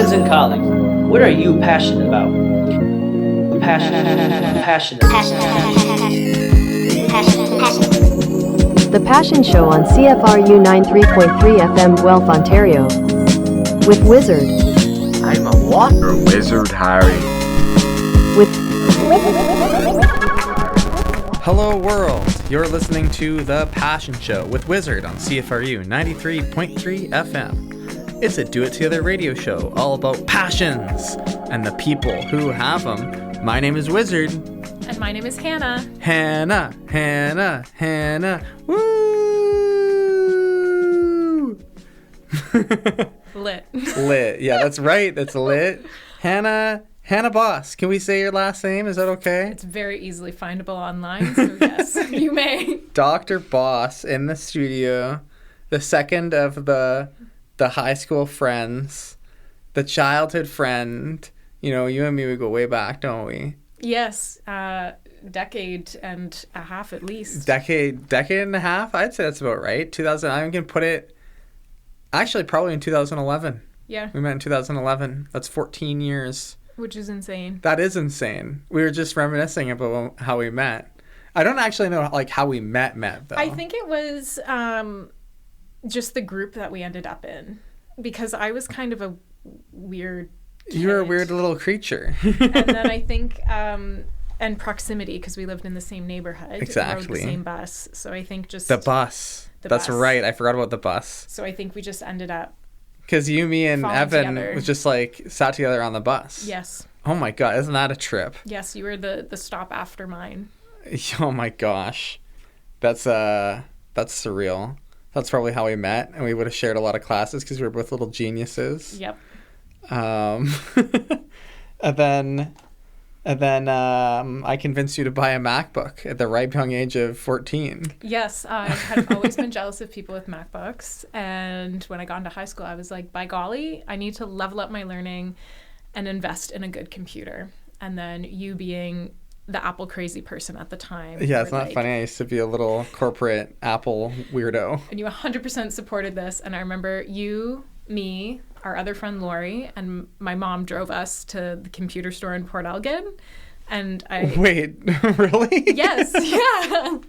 Friends and colleagues, what are you passionate about? Passionate. The Passion Show on CFRU 93.3 FM Guelph, Ontario. With Wizard. I'm a water wizard, Harry. With Hello world, you're listening to The Passion Show with Wizard on CFRU 93.3 FM. It's a do-it-together radio show all about passions and the people who have them. My name is Wizard. And my name is Hannah. Hannah. Woo! Lit. Lit. Yeah, that's right. That's lit. Hannah Boss. Can we say your last name? Is that okay? It's very easily findable online, so yes, you may. Dr. Boss in the studio. The second of the high school friends. The childhood friend. You know, you and me, we go way back, don't we? Yes. Decade and a half at least. Decade and a half? I'd say that's about right. 2000. I'm going to put it actually probably in 2011. Yeah. We met in 2011. That's 14 years. Which is insane. That is insane. We were just reminiscing about how we met. I don't actually know like how we met though. I think it was just the group that we ended up in, because I was kind of a weird kid. You were a weird little creature. And then I think and proximity, because we lived in the same neighborhood. Exactly. Rode the same bus. So I think just The bus. That's bus. right. I forgot about the bus. So I think we just ended up. Because you, me, and falling Evan together. was just like sat together on the bus. Yes. Oh my god, isn't that a trip? Yes, you were the stop after mine. Oh my gosh. That's surreal. That's probably how we met, and we would have shared a lot of classes because we were both little geniuses. Yep. And then I convinced you to buy a MacBook at the ripe young age of 14. Yes, I had always been jealous of people with MacBooks. And when I got into high school, I was like, by golly, I need to level up my learning and invest in a good computer. And then you being the Apple crazy person at the time. Yeah, it's not funny. I used to be a little corporate Apple weirdo. And you 100% supported this. And I remember you, me, our other friend Lori, and my mom drove us to the computer store in Port Elgin. And I... Wait, really? Yes, yeah.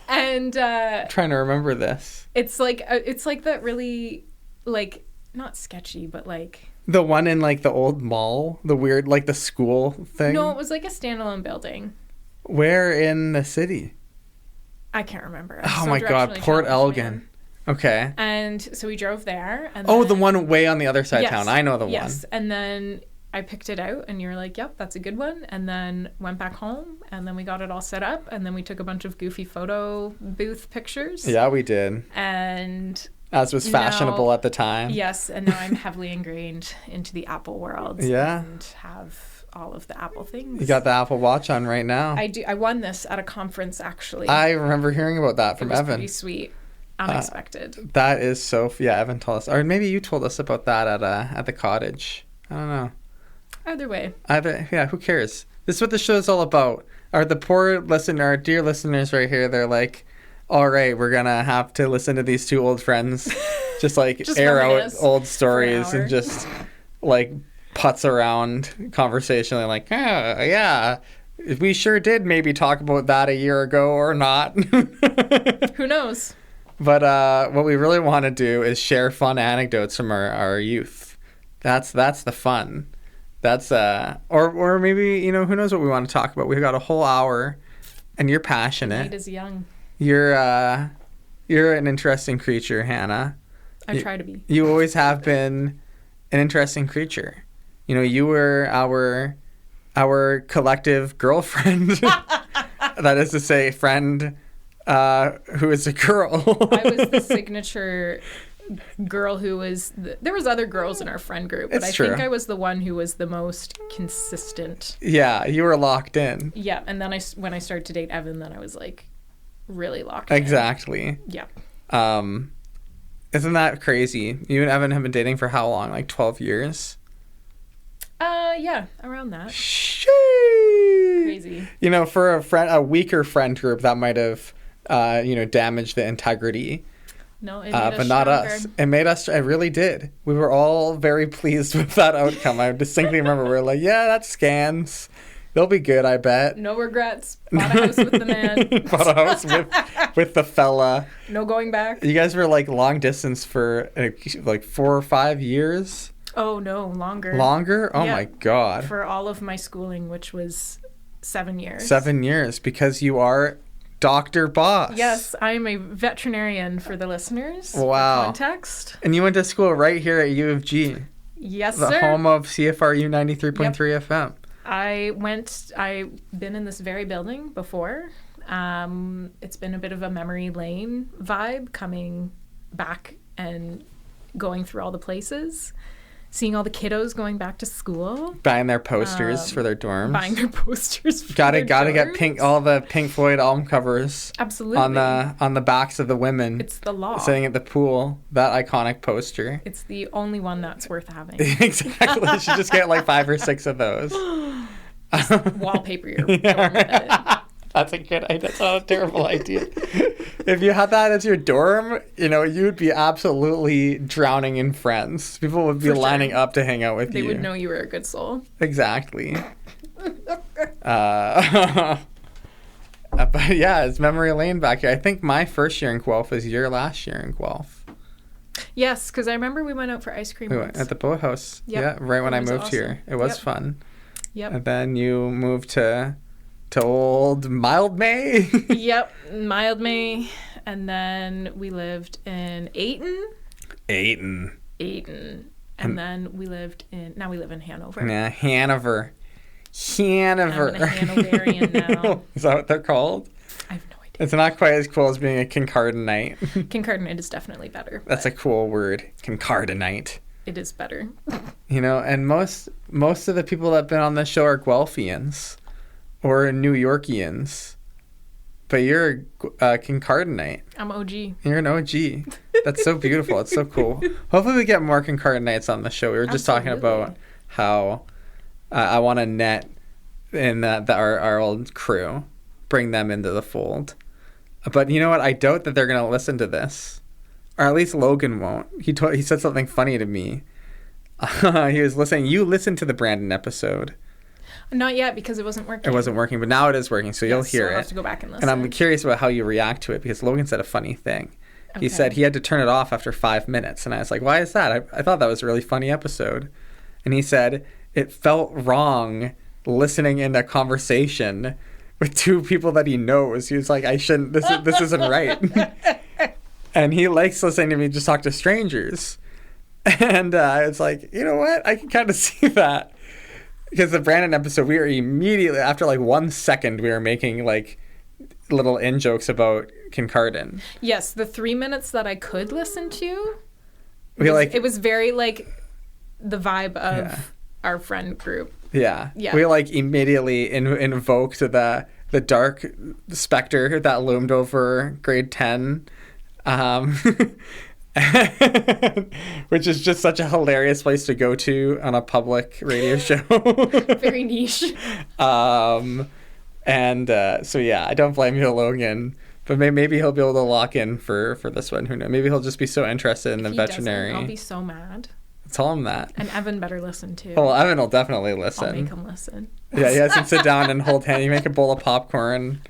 And... I'm trying to remember this. It's like that really, like, not sketchy, but like... The one in, like, the old mall? The weird, like, the school thing? No, it was like a standalone building. Where in the city? I can't remember. Oh my god, Port Elgin. Okay. And so we drove there. And the one way on the other side of town. I know the one. Yes, and then I picked it out, and you were like, yep, that's a good one. And then went back home, and then we got it all set up, and then we took a bunch of goofy photo booth pictures. Yeah, we did. And... As was fashionable at the time. Yes, and now I'm heavily ingrained into the Apple world. Yeah. And have all of the Apple things. You got the Apple Watch on right now. I do. I won this at a conference, actually. I remember hearing about that from Evan. Evan. Pretty sweet. Unexpected. That is so... Yeah, Evan told us. Or maybe you told us about that at the cottage. I don't know. Either way. Yeah, who cares? This is what the show is all about. Our dear listeners right here, they're like... All right, we're going to have to listen to these two old friends just air out old stories and just like putz around conversationally like, oh, yeah, we sure did maybe talk about that a year ago or not. Who knows? But what we really want to do is share fun anecdotes from our youth. That's the fun. That's or maybe, you know, who knows what we want to talk about. We've got a whole hour and you're passionate. The night is young. You're an interesting creature, Hannah. I try to be. You always have been an interesting creature. You know, you were our collective girlfriend. That is to say, friend who is a girl. I was the signature girl who was... there was other girls in our friend group, but I think I was the one who was the most consistent. Yeah, you were locked in. Yeah, and then when I started to date Evan, then I was like... really locked in. Exactly. Yeah. Isn't that crazy? You and Evan have been dating for how long? Like 12 years? Yeah, around that. Sheesh. Crazy. You know, for a weaker friend group, that might have, damaged the integrity No, it made us but not stronger. us. It made us. It really did. We were all very pleased with that outcome. I distinctly remember we were like, yeah, that scans. They'll be good, I bet. No regrets. Bought a house with the man. Bought a house with the fella. No going back. You guys were like long distance for like 4 or 5 years. Oh, no, longer. Longer? Oh Yeah. my God. For all of my schooling, which was 7 years. 7 years, because you are Dr. Boss. Yes, I'm a veterinarian for the listeners. Wow. For context. And you went to school right here at U of G, Yes, the sir. home of CFRU 93.3 FM. I've been in this very building before. It's been a bit of a memory lane vibe, coming back and going through all the places, seeing all the kiddos going back to school, Buying their posters for their dorms. buying their posters for Gotta their get dorms. all the Pink Floyd album covers Absolutely. on the backs of the women. It's the law. Sitting at the pool, that iconic poster. It's the only one that's worth having. Exactly. You should just get like 5 or 6 of those. Wallpaper your dorm with it. That's a good idea. That's not a terrible idea. If you had that as your dorm, you would be absolutely drowning in friends. People would be For lining sure. up to hang out with They you. would know you were a good soul. Exactly. But yeah, it's memory lane back here. I think my first year in Guelph was your last year in Guelph. Yes, because I remember we went out for ice cream We once. went at the boathouse. Yep. Yeah, right when It I was moved awesome. here. It was Yep. fun. Yep. And then you moved to old Mild May. Yep. Mildmay. And then we lived in Ayton. Ayton. And then we live in Hanover. Yeah, Hanover. Hanover. I'm a Hanoverian now. Is that what they're called? I have no idea. It's not quite as cool as being a Kincardinite. Kincardinate is definitely better. That's a cool word. Kincardinite. It is better. And most of the people that have been on this show are Guelphians or New Yorkians. But you're a Kincardinite. I'm OG. You're an OG. That's so beautiful. It's so cool. Hopefully we get more Kincardinites on the show. We were just talking Absolutely. about how I want to net in our old crew, bring them into the fold. But you know what? I doubt that they're going to listen to this. Or at least Logan won't. He said something funny to me. He was listening. You listened to the Brandon episode. Not yet, because it wasn't working. It wasn't working, but now it is working, so you'll hear so I'll it. have to go back and listen. And I'm curious about how you react to it, because Logan said a funny thing. He Okay. said he had to turn it off after 5 minutes. And I was like, why is that? I thought that was a really funny episode. And he said, it felt wrong listening in a conversation with 2 people that he knows. He was like, this isn't right. And he likes listening to me just talk to strangers. And it's like, you know what? I can kind of see that. Because the Brandon episode, we were immediately, after like 1 second, we were making like little in-jokes about Kincardine. Yes, the 3 minutes that I could listen to, It was very like the vibe of Yeah. our friend group. Yeah. Yeah. We like immediately invoked the dark specter that loomed over grade 10. Which is just such a hilarious place to go to on a public radio show. Very niche. So yeah, I don't blame you, Logan. But maybe he'll be able to lock in for this one. Who knows? Maybe he'll just be so interested in the He veterinary. doesn't, I'll be so mad. Tell him that. And Evan better listen too. Oh, well, Evan will definitely listen. I'll make him listen. Yeah, he has to sit down and hold hand. You make a bowl of popcorn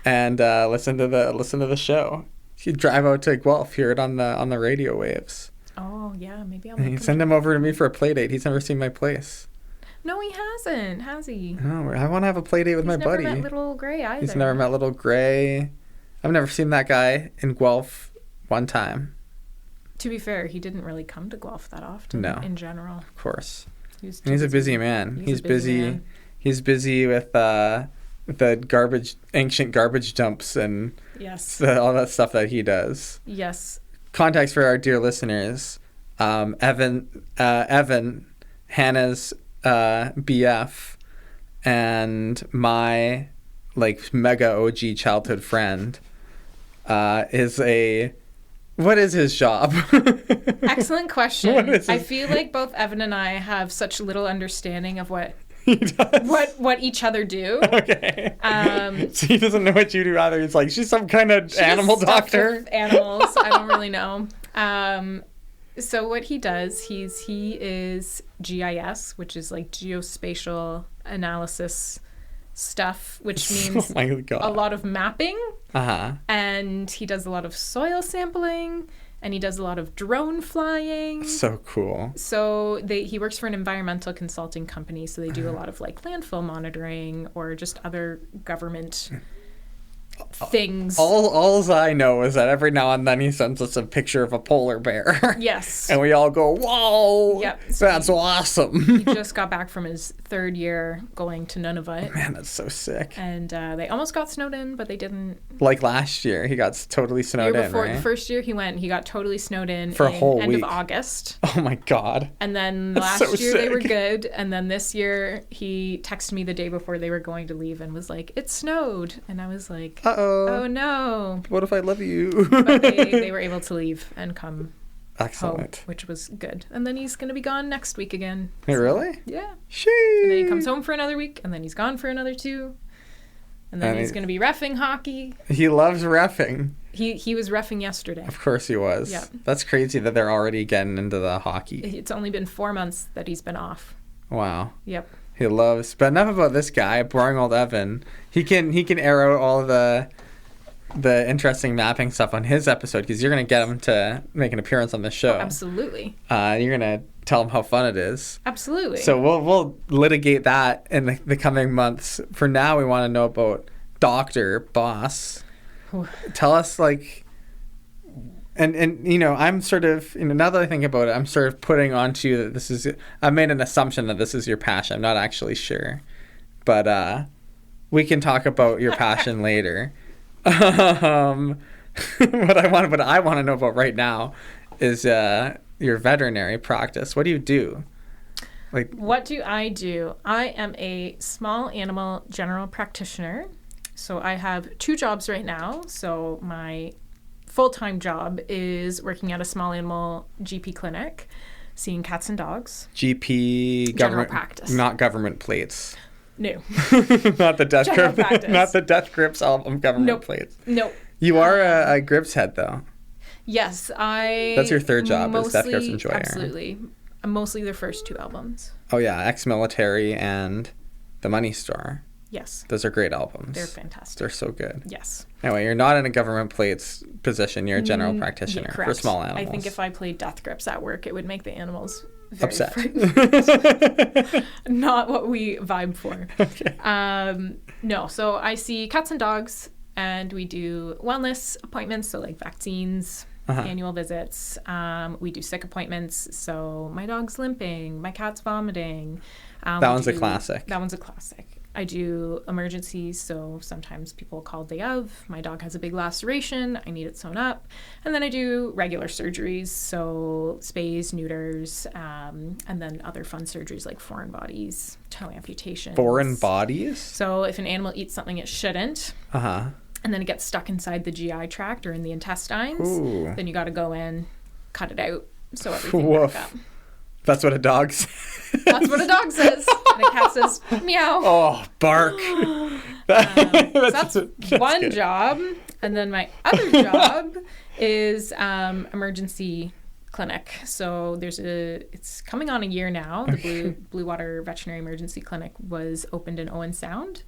and listen to the show. You drive out to Guelph, hear it on the radio waves. Oh yeah, maybe I'll And make you him. send him over to me for a play date. He's never seen my place. No, he hasn't, has he? No, I want to have a play date with my He's never buddy. met Little Gray either. He's never met Little Gray. I've never seen that guy in Guelph one time. To be fair, he didn't really come to Guelph that often. No. In general, Of course. he was And he's a busy man. He's a busy man. He's busy with the ancient garbage dumps and Yes. all that stuff that he does. Yes. Context for our dear listeners: Evan, Hannah's BF, and my like mega OG childhood friend is a. What is his job? Excellent question. What is I his- feel like both Evan and I have such little understanding of what He does. what each other do. Okay. So he doesn't know what you do either. He's like, she's some kind of animal doctor. Animals. I don't really know. So what he does, he is GIS, which is like geospatial analysis stuff, which means Oh my God. a lot of mapping. Uh-huh. And he does a lot of soil sampling, and he does a lot of drone flying. So cool. So he works for an environmental consulting company, so they do a lot of like landfill monitoring or just other government things. All I know is that every now and then he sends us a picture of a polar bear. Yes. And we all go, whoa, Yep. that's awesome. He just got back from his 3rd year going to Nunavut. Man, that's so sick. And they almost got snowed in, but they didn't. Like last year, he got totally snowed Year in, before, right? the first year he went, he got totally snowed in For a whole end week. of August. Oh my God. And then That's last so year they were sick. good. And then this year he texted me the day before they were going to leave and was like, it snowed. And I was like, Uh-oh. oh no. What if I love you? But they were able to leave and come Excellent. home, which was good. And then he's going to be gone next week again. Hey, really? Yeah. Sheesh. And then he comes home for another week, and then he's gone for another 2. And then And he's going to be reffing hockey. He loves reffing. He was reffing yesterday. Of course he was. Yeah. That's crazy that they're already getting into the hockey. It's only been 4 months that he's been off. Wow. Yep. He loves. But enough about this guy, boring old Evan. He can air out all the interesting mapping stuff on his episode because you're gonna get him to make an appearance on this show. Absolutely. You're gonna tell him how fun it is. Absolutely. So we'll litigate that in the coming months. For now, we want to know about Dr. Boss. Tell us, like, and you know, I'm sort of, you know, now that I think about it, I'm sort of putting onto you that this is, I've made an assumption that this is your passion. I'm not actually sure, but we can talk about your passion later. What I want to know about right now is your veterinary practice. What do you do? Like, what do? I am a small animal general practitioner. So I have 2 jobs right now. So my full-time job is working at a small animal GP clinic, seeing cats and dogs. GP General government practice. Not government plates. No. Not the death General grip. practice. Not the death grips album government Nope. plates. No. You are a grips head though. Yes, That's your 3rd job, is Death Grips and Joy. Absolutely. Mostly the first 2 albums. Oh yeah, Ex-Military and The Money Store. Yes. Those are great albums. They're fantastic. They're so good. Yes. Anyway, you're not in a government plates position. You're a general practitioner Yeah, for correct. small animals. I think if I played death grips at work, it would make the animals very upset. frightened. Not what we vibe for. Okay. No, so I see cats and dogs, and we do wellness appointments, so like vaccines, annual visits. We do sick appointments, so my dog's limping, my cat's vomiting. That one's a classic. That one's a classic. I do emergencies, so sometimes people call day of. My dog has a big laceration. I need it sewn up. And then I do regular surgeries, so spays, neuters, and then other fun surgeries like foreign bodies, toe amputations. Foreign bodies? So if an animal eats something it shouldn't, Uh-huh. and then it gets stuck inside the GI tract or in the intestines, Ooh. then you got to go in, cut it out, so everything Woof. back up. That's what a dog says. That's what a dog says. And a cat says, meow. Oh, bark. That's one good. job. And then my other job is emergency clinic. So it's coming on a year now. The Blue Water Veterinary Emergency Clinic was opened in Owen Sound.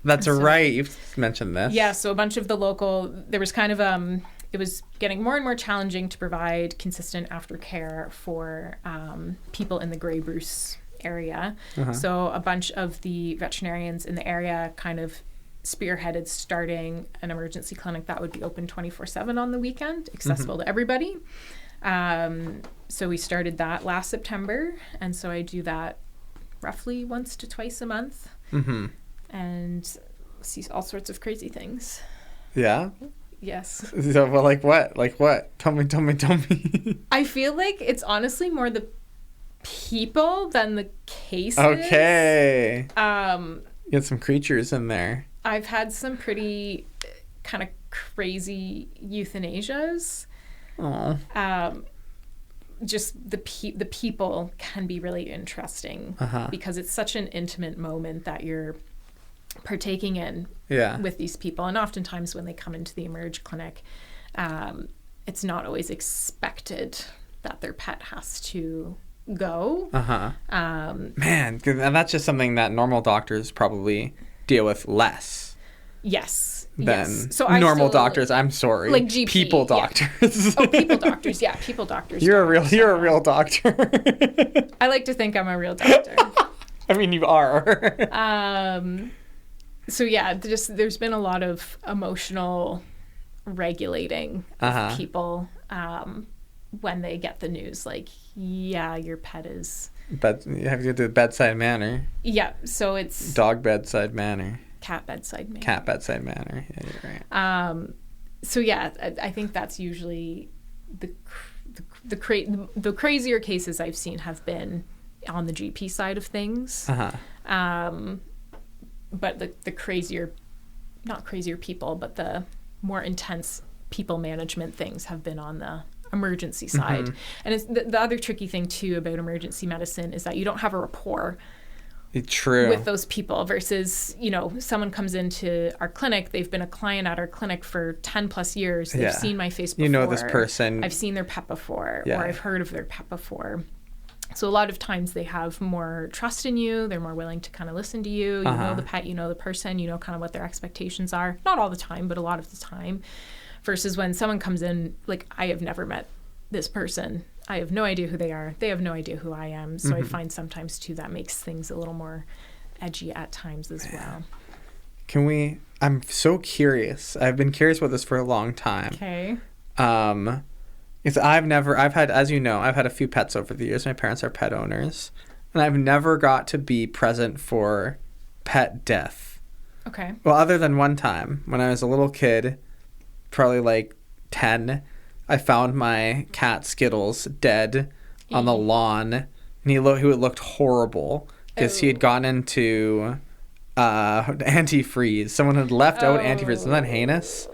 That's right. You've mentioned this. Yeah, so a bunch of the there was kind of it was getting more and more challenging to provide consistent aftercare for people in the Grey Bruce area. So a bunch of the veterinarians in the area kind of spearheaded starting an emergency clinic that would be open 24/7 on the weekend, accessible to everybody. So we started that last September, and so I do that roughly once to twice a month. And see all sorts of crazy things. Yeah? Yes. So, well, like what? Like what? Tell me. I feel like it's honestly more the people than the cases. Okay. Um, You had some creatures in there. I've had some pretty kind of crazy euthanasias. Oh. just the people can be really interesting because it's such an intimate moment that you're partaking in with these people. And oftentimes when they come into the Emerge clinic, it's not always expected that their pet has to go. Man, and that's just something that normal doctors probably deal with less. Yes. So normal doctors. I'm sorry, like GP, people doctors. Oh, people doctors. Yeah, people doctors. You're a real doctor. I like to think I'm a real doctor. I mean, you are. So yeah, there's been a lot of emotional regulating of people when they get the news, like, yeah, your pet is. But you have to do the bedside manner. Yeah, so it's dog bedside manner. Cat bedside manner. Cat bedside manner. Yeah, you're right. So yeah, I think that's usually the crazier cases I've seen have been on the GP side of things. But the crazier, not crazier people, but the more intense people management things have been on the emergency side. And it's the other tricky thing too about emergency medicine is that you don't have a rapport with those people versus, someone comes into our clinic, they've been a client at our clinic for 10 plus years, they've seen my face before. You know this person. I've seen their pet before, or I've heard of their pet before. So a lot of times they have more trust in you. They're more willing to kind of listen to you. You know the pet, you know the person, you know kind of what their expectations are. Not all the time, but a lot of the time. Versus when someone comes in, like, I have never met this person. I have no idea who they are. They have no idea who I am. So I find sometimes, too, that makes things a little more edgy at times as well. I'm so curious. I've been curious about this for a long time. Okay. Because I've had, as you know, I've had a few pets over the years. My parents are pet owners. And I've never got to be present for pet death. Okay. Well, other than one time when I was a little kid, probably like 10, I found my cat Skittles dead on the lawn. And he looked horrible because he had gotten into antifreeze. Someone had left out antifreeze. Isn't that heinous?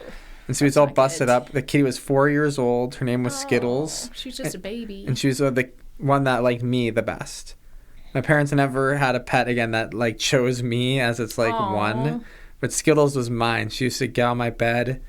And so he was all busted up. The kitty was 4 years old. Her name was Skittles. She was just a baby. And she was the one that liked me the best. My parents never had a pet again that like chose me as its like one. But Skittles was mine. She used to get on my bed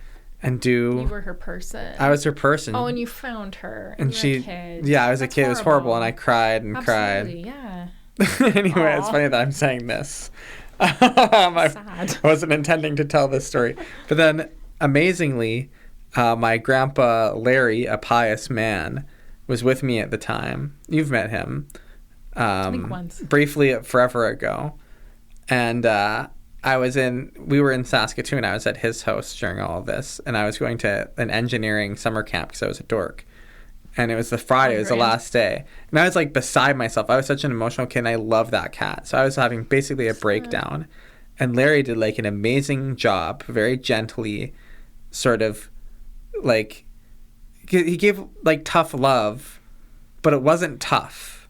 and do. You were her person. I was her person. Oh, and you found her. And you were a kid. Yeah, I was a kid. Horrible. It was horrible, and I cried and Absolutely, cried. Yeah. Anyway, it's funny that I'm saying this. I wasn't intending to tell this story, but then amazingly, my grandpa Larry, a pious man, was with me at the time. You've met him. I think once. Briefly, forever ago, and we were in Saskatoon. I was at his house during all of this, and I was going to an engineering summer camp because I was a dork. And it was the Friday, it was the last day. And I was like beside myself. I was such an emotional kid, and I love that cat. So I was having basically a breakdown. And Larry did like an amazing job, very gently, sort of like, he gave like tough love, but it wasn't tough.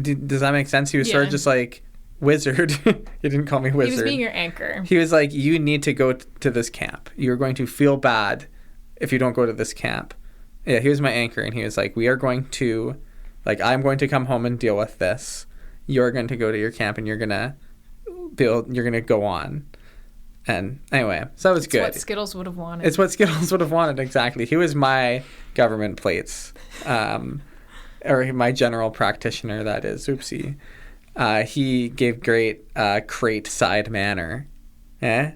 Does that make sense? He was sort of just like, wizard. He didn't call me wizard. He was being your anchor. He was like, you need to go to this camp. You're going to feel bad if you don't go to this camp. Yeah, he was my anchor, and he was like, we are going to, like, I'm going to come home and deal with this. You're going to go to your camp, and you're going to go on. And anyway, so that was good. It's what Skittles would have wanted. It's what Skittles would have wanted, exactly. He was my government plates, or my general practitioner, that is. Oopsie. He gave great crate side manner. Eh?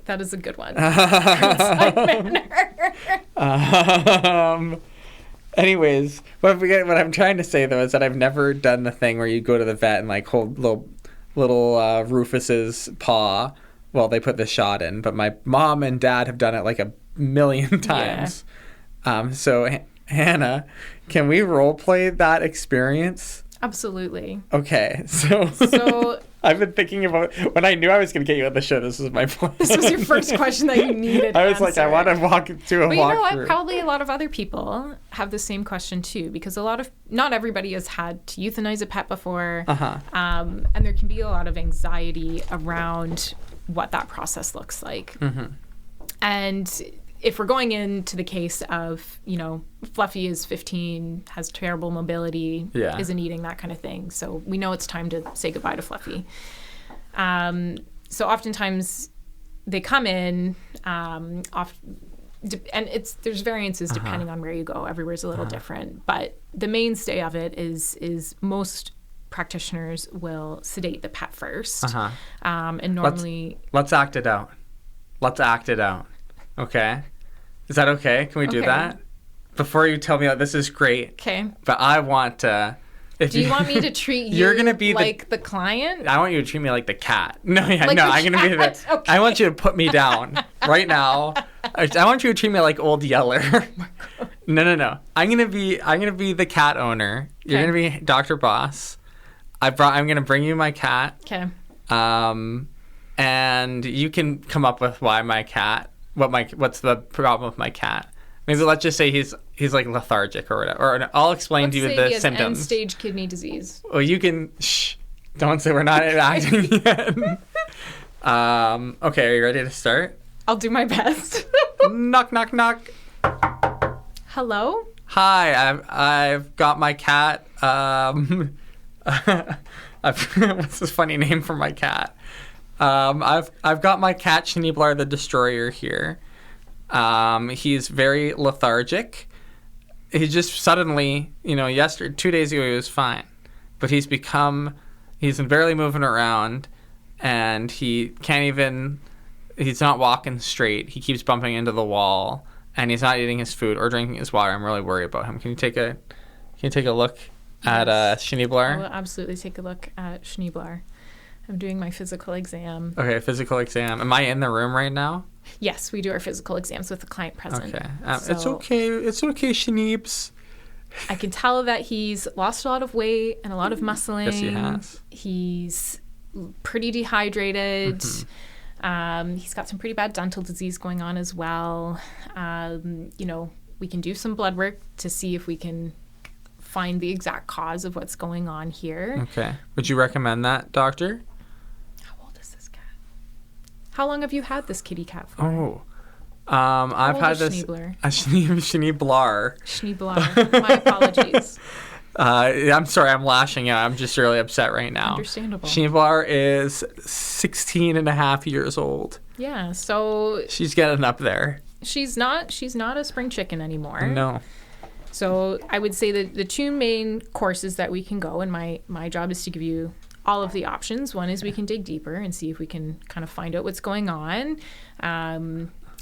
That is a good one. Side manner. Anyways, what I'm trying to say though is that I've never done the thing where you go to the vet and like hold little Rufus's paw while they put the shot in. But my mom and dad have done it like a million times. Yeah. So Hannah, can we role play that experience? Absolutely. Okay, so I've been thinking about when I knew I was going to get you on the show. This was my plan. This was your first question that you needed. I was like, I want to walk through a walkthrough. But you know what? Probably a lot of other people have the same question too, because not everybody has had to euthanize a pet before, and there can be a lot of anxiety around what that process looks like. Mm-hmm. And if we're going into the case of, Fluffy is 15, has terrible mobility, isn't eating, that kind of thing. So we know it's time to say goodbye to Fluffy. So oftentimes they come in, and there's variances depending on where you go. Everywhere's a little different. But the mainstay of it is most practitioners will sedate the pet first. And normally... Let's act it out. Okay? Is that okay? Can we do that? Before you tell me, this is great. Okay. But I want to... Do you want me to treat you you're gonna be like the client? I want you to treat me like the cat. No, I'm going to be the... Okay. I want you to put me down right now. I want you to treat me like Old Yeller. No. I'm gonna be the cat owner. You're gonna be Dr. Boss. I'm gonna bring you my cat. Okay. And you can come up with what's the problem with my cat. Maybe let's just say he's like lethargic or whatever. Or I'll explain to you the symptoms. End-stage kidney disease. Well, you can don't say we're not acting yet. Okay, are you ready to start? I'll do my best. Knock, knock, knock. Hello? Hi, I've got my cat. What's this funny name for my cat? I've got my cat Schneebler the Destroyer here. He's very lethargic. He just suddenly, 2 days ago he was fine, but he's barely moving around, and he's not walking straight. He keeps bumping into the wall, and he's not eating his food or drinking his water. I'm really worried about him. Can you take a look at Schneebler? I will absolutely take a look at Schneebler. I'm doing my physical exam. Okay, physical exam. Am I in the room right now? Yes, we do our physical exams with the client present. Okay. It's okay. It's okay, Schneebs. I can tell that he's lost a lot of weight and a lot of muscling. Yes, he has. He's pretty dehydrated. Mm-hmm. He's got some pretty bad dental disease going on as well. We can do some blood work to see if we can find the exact cause of what's going on here. Okay. Would you recommend that, doctor? How old is this cat? How long have you had this kitty cat for? Oh. I've had this... Schneebler? Schneeblar. Schneeblar. My apologies. I'm sorry, I'm lashing out. I'm just really upset right now. Understandable. Schneeblar is 16 and a half years old. Yeah, so... She's getting up there. She's not a spring chicken anymore. No. So I would say that the two main courses that we can go, and my job is to give you all of the options. One is we can dig deeper and see if we can kind of find out what's going on.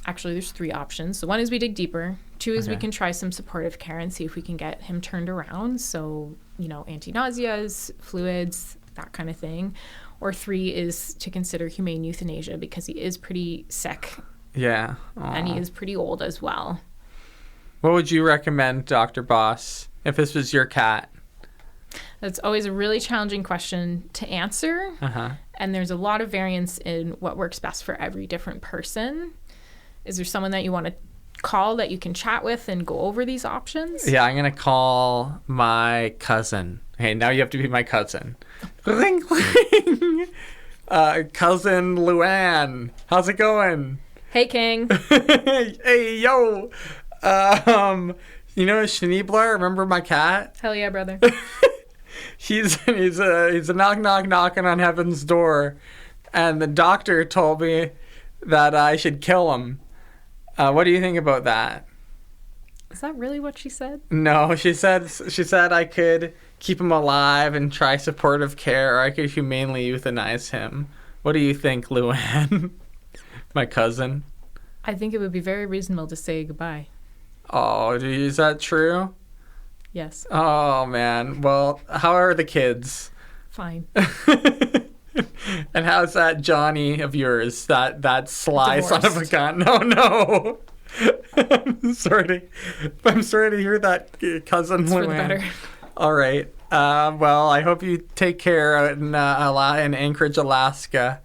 Actually, there's 3 options. So one is we dig deeper. 2 is we can try some supportive care and see if we can get him turned around. So, anti-nauseas, fluids, that kind of thing. Or 3 is to consider humane euthanasia because he is pretty sick. Yeah. Aww. And he is pretty old as well. What would you recommend, Dr. Boss, if this was your cat? That's always a really challenging question to answer. And there's a lot of variance in what works best for every different person. Is there someone that you want to call that you can chat with and go over these options? Yeah, I'm going to call my cousin. Hey, now you have to be my cousin. Ring, ring. Cousin Luann. How's it going? Hey, King. Hey, yo. Schneebler, remember my cat? Hell yeah, brother. he's a knocking on heaven's door, and the doctor told me that I should kill him. What do you think about that? Is that really what she said? No, she said I could keep him alive and try supportive care, or I could humanely euthanize him. What do you think, Luann? My cousin? I think it would be very reasonable to say goodbye. Oh, is that true? Yes. Oh, man. Well, how are the kids? Fine. And how's that Johnny of yours? That sly Divorced. son of a gun? No. I'm sorry to hear that, cousin It's Luann. for the better. All right. Well, I hope you take care out in Anchorage, Alaska.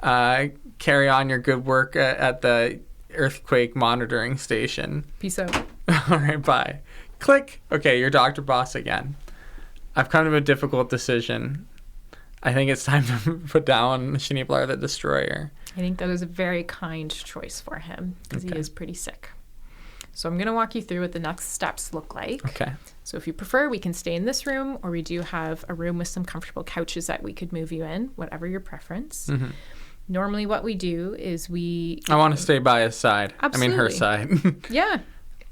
Carry on your good work at the earthquake monitoring station. Peace out. All right, bye. Click. Okay, you're Dr. Boss again. I've come to a difficult decision. I think it's time to put down Schneebler the Destroyer. I think that is a very kind choice for him because he is pretty sick. So I'm going to walk you through what the next steps look like. Okay. So if you prefer, we can stay in this room, or we do have a room with some comfortable couches that we could move you in, whatever your preference. Mm-hmm. Normally what we do is I want to stay by his side. Absolutely. I mean, her side. Yeah.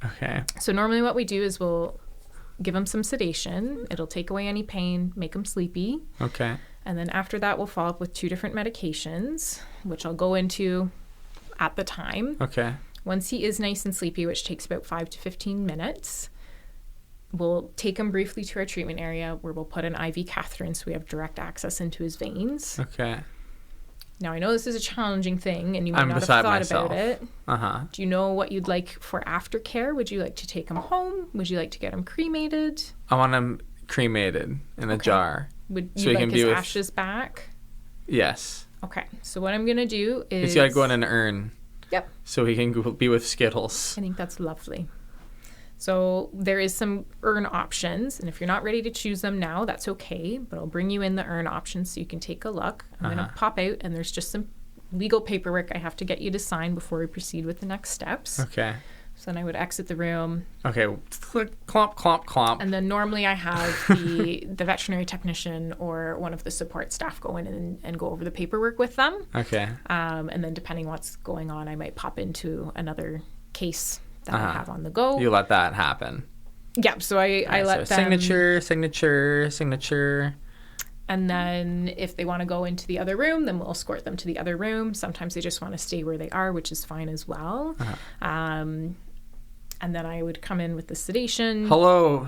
Okay. So normally what we do is we'll give him some sedation. It'll take away any pain, make him sleepy. Okay. And then after that, we'll follow up with 2 different medications, which I'll go into at the time. Okay. Once he is nice and sleepy, which takes about 5 to 15 minutes, we'll take him briefly to our treatment area where we'll put an IV catheter in so we have direct access into his veins. Okay. Now, I know this is a challenging thing and you might I'm not have beside thought myself. about it. Uh-huh. Do you know what you'd like for aftercare? Would you like to take him home? Would you like to get him cremated? I want him cremated in a jar. Would So you he like can his be with- ashes back? Yes. Okay, so what I'm going to do is... He's got to go in an urn. Yep. So he can be with Skittles. I think that's lovely. So there is some urn options, and if you're not ready to choose them now, that's okay, but I'll bring you in the urn options so you can take a look. I'm going to pop out, and there's just some legal paperwork I have to get you to sign before we proceed with the next steps. Okay. So then I would exit the room. Okay. Clomp, clomp, clomp. And then normally I have the veterinary technician or one of the support staff go in and go over the paperwork with them. Okay. And then depending what's going on, I might pop into another case that I have on the go. You let that happen. Yeah, so I let so them... Signature. And then if they want to go into the other room, then we'll escort them to the other room. Sometimes they just want to stay where they are, which is fine as well. And then I would come in with the sedation. Hello,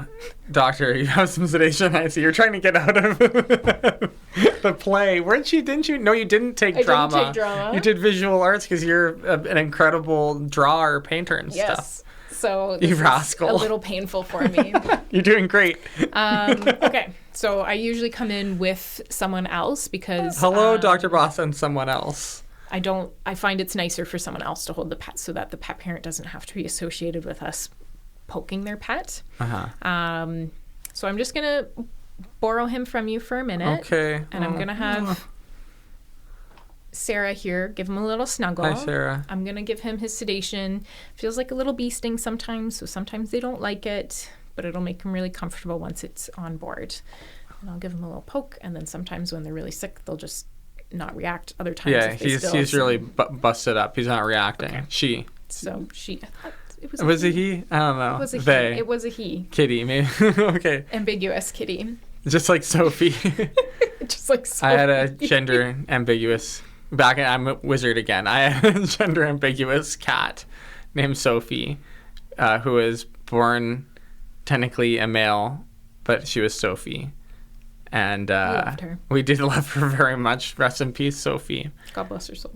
doctor. You have some sedation. I see you're trying to get out of the play. Didn't you? No, you didn't take drama. I didn't take drama. You did visual arts because you're an incredible drawer, painter, and stuff. Yes. So this You is rascal. a little painful for me. You're doing great. Okay. So I usually come in with someone else because... Hello, Dr. Boss, and someone else. I find it's nicer for someone else to hold the pet so that the pet parent doesn't have to be associated with us poking their pet. So I'm just going to borrow him from you for a minute. Okay. And I'm going to have Sarah here give him a little snuggle. Hi, Sarah. I'm going to give him his sedation. Feels like a little bee sting sometimes, so sometimes they don't like it, but it'll make him really comfortable once it's on board. And I'll give him a little poke, and then sometimes when they're really sick, they'll just not react. Other times, Yeah, if they still have he's really some- busted up. He's not reacting. Okay. She. So she... I thought it was Was it he? I don't know. It was a They. he. It was a he. Kitty, maybe. Okay. Ambiguous kitty. Just like Sophie. Just like so. I had a gender ambiguous. I'm a wizard again. I had a gender ambiguous cat named Sophie, who was born technically a male, but she was Sophie. And loved her. we did love her very much. Rest in peace, Sophie. God bless her soul.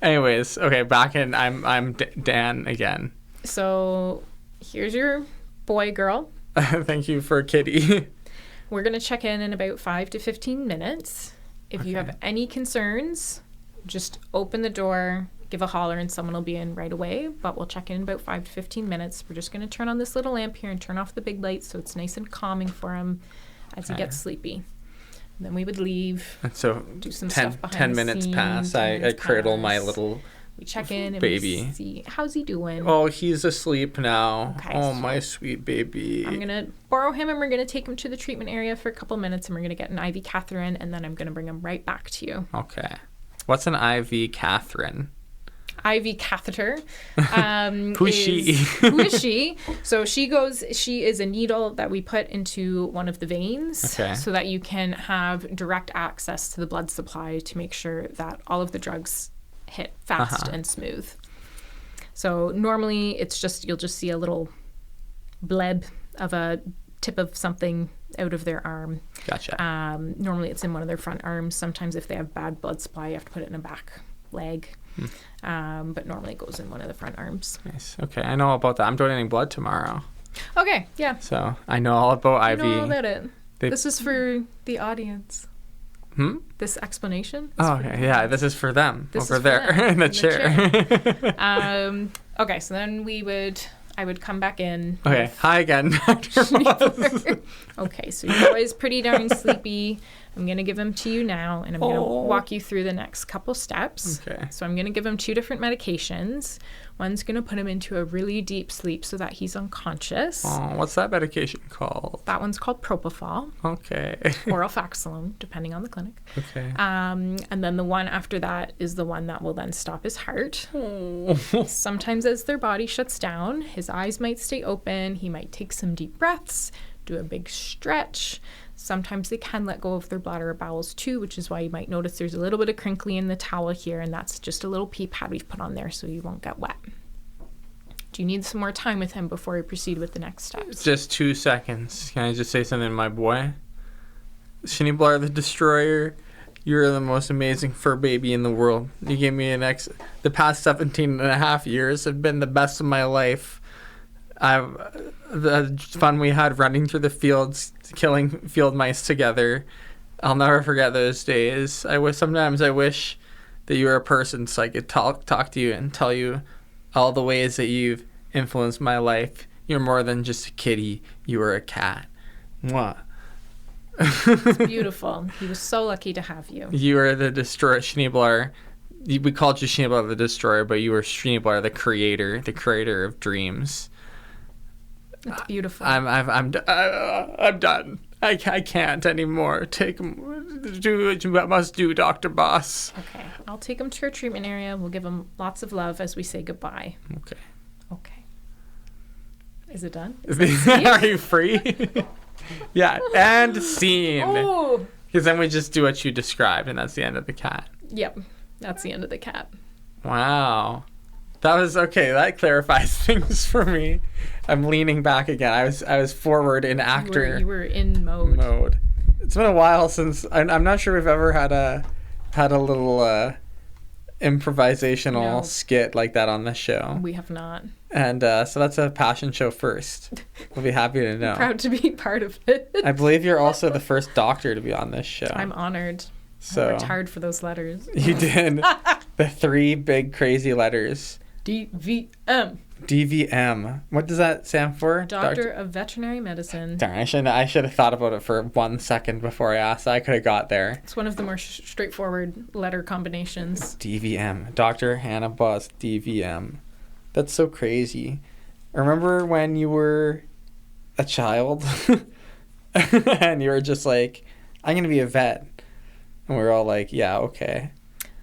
Anyways, okay, back in. I'm Dan again. So here's your boy girl. Thank you for Kitty. We're going to check in about 5 to 15 minutes. If you have any concerns, just open the door, give a holler, and someone will be in right away. But we'll check in about 5 to 15 minutes. We're just going to turn on this little lamp here and turn off the big lights so it's nice and calming for him as he gets sleepy. And then we would leave. And so do some 10, stuff behind 10 the minutes scenes, pass. 10 I minutes cradle my pass. little We check in and baby. we see how's he doing. Oh, he's asleep now. Okay, Oh, so my sweet baby. I'm going to borrow him and we're going to take him to the treatment area for a couple minutes and we're going to get an IV catheter in and then I'm going to bring him right back to you. Okay. What's an IV Catherine? IV catheter. Who's she? Who is she? So she is a needle that we put into one of the veins so that you can have direct access to the blood supply to make sure that all of the drugs hit fast and smooth. So normally you'll just see a little bleb of a tip of something out of their arm. Gotcha. Normally it's in one of their front arms. Sometimes if they have bad blood supply, you have to put it in a back leg. But normally it goes in one of the front arms. Nice. Okay, I know all about that. I'm donating blood tomorrow. Okay, yeah. So I know all about IV. I know all about it. They- This is for the audience. This explanation is Oh, for the okay. Yeah, audience. this is for them This over is for there them, in the in the chair. Okay, so then I would come back in. Okay, hi again, Dr. Moss. Okay, so your boy is pretty darn sleepy. I'm going to give him to you now, and I'm going to walk you through the next couple steps. Okay. So I'm going to give him 2 different medications. One's going to put him into a really deep sleep so that he's unconscious. Oh, what's that medication called? That one's called propofol. Okay. Or alfaxalone, depending on the clinic. Okay. And then the one after that is the one that will then stop his heart. Sometimes as their body shuts down, his eyes might stay open. He might take some deep breaths, do a big stretch. Sometimes they can let go of their bladder or bowels too, which is why you might notice there's a little bit of crinkly in the towel here, and that's just a little pee pad we've put on there so you won't get wet. Do you need some more time with him before we proceed with the next steps? Just 2 seconds. Can I just say something to my boy? Schneebler the Destroyer, you're the most amazing fur baby in the world. You gave me the past 17 and a half years have been the best of my life. The fun we had running through the fields, killing field mice together. I'll never forget those days. Sometimes I wish that you were a person so I could talk to you and tell you all the ways that you've influenced my life. You're more than just a kitty. You were a cat. Mwah. It's beautiful. He was so lucky to have you. You are the Destroyer, Schneebler. We called you Schneebler the Destroyer, but you were Schneebler the creator of dreams. It's beautiful. I'm done. I can't anymore. Do what you must do, Dr. Boss. Okay. I'll take him to our treatment area. We'll give him lots of love as we say goodbye. Okay. Is it done? Are you free? Yeah, and scene. Oh! Because then we just do what you described, and that's the end of the cat. Yep. That's the end of the cat. Wow. That was okay. That clarifies things for me. I'm leaning back again. I was forward in actor. You were in mode. It's been a while since I'm not sure we've ever had a little improvisational skit like that on this show. We have not. And so that's a passion show first. We'll be happy to know. Proud to be part of it. I believe you're also the first doctor to be on this show. I'm honored. So I worked hard for those letters. You did. The 3 big crazy letters. DVM. DVM. What does that stand for? Doctor of Veterinary Medicine. Darn, I should have thought about it for 1 second before I asked. I could have got there. It's one of the more straightforward letter combinations. DVM. Dr. Hannah Boss. DVM. That's so crazy. Remember when you were a child and you were just like, I'm going to be a vet. And we were all like, yeah, okay.